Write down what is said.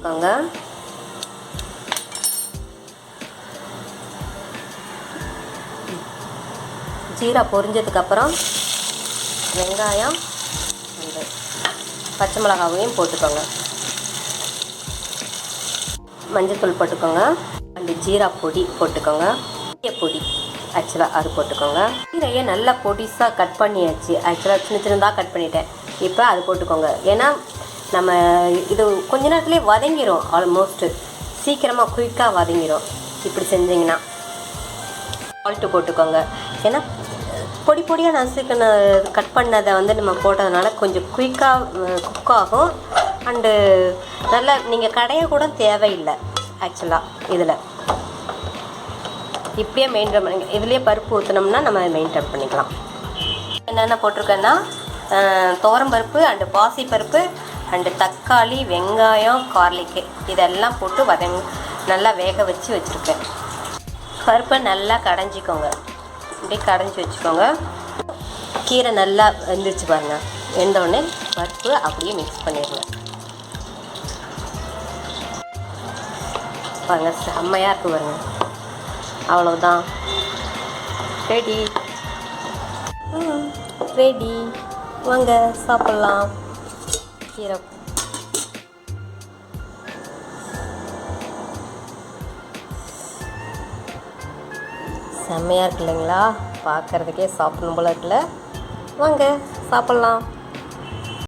வாங்க. ஜீரா பொரிஞ்சதுக்கப்புறம் வெங்காயம் அண்டு பச்சை மிளகாவையும் போட்டுக்கோங்க. மஞ்சள்தூள் போட்டுக்கோங்க. அண்டு ஜீரா பொடி போட்டுக்கோங்க. பொடி ஆக்சுவலாக அது போட்டுக்கோங்க. கீரையை நல்லா பொடிசாக கட் பண்ணியாச்சு. ஆக்சுவலாக சின்ன சின்னதாக கட் பண்ணிட்டேன். இப்போ அது போட்டுக்கோங்க. ஏன்னா நம்ம இது கொஞ்ச நேரத்துலேயே வதங்கிடும். ஆல்மோஸ்ட்டு சீக்கிரமாக குயிக்காக வதங்கிடும் இப்படி செஞ்சிங்கன்னா. சால்ட்டு போட்டுக்கோங்க. ஏன்னா பொடி பொடியாக நசுக்கின கட் பண்ணதை நம்ம போட்டதுனால கொஞ்சம் குயிக்காக குக் ஆகும். அண்டு நல்லா நீங்கள் கடைய கூட தேவையில்லை. ஆக்சுவலாக இதில் இப்படியே மெயின்டைன் பண்ணிங்க. இதுலேயே பருப்பு ஊற்றினோம்னா நம்ம மெயின்டைன் பண்ணிக்கலாம். என்னென்ன போட்டிருக்கேன்னா துவரம்பருப்பு அண்டு பாசிப்பருப்பு அண்டு தக்காளி, வெங்காயம், கார்லிக்கு இதெல்லாம் போட்டு நல்லா வேக வச்சு வச்சுருக்கேன். பருப்பை நல்லா கடைஞ்சிக்கோங்க. இப்படியே கடைஞ்சி வச்சுக்கோங்க. கீரை நல்லா வெந்துருச்சு பாருங்கள். வெந்தோடனே பருப்பு அப்படியே மிக்ஸ் பண்ணிடுங்க. பாருங்கள் செம்மையாக இருக்குது பாருங்கள். அவ்வளோதான், ரெடி. ரெடி, வாங்க சாப்பிட்லாம். கீரை செம்மையாக இருக்கு இல்லைங்களா? பார்க்குறதுக்கே சாப்பிடணும் போல இருக்குல்ல. வாங்க சாப்பிட்லாம்.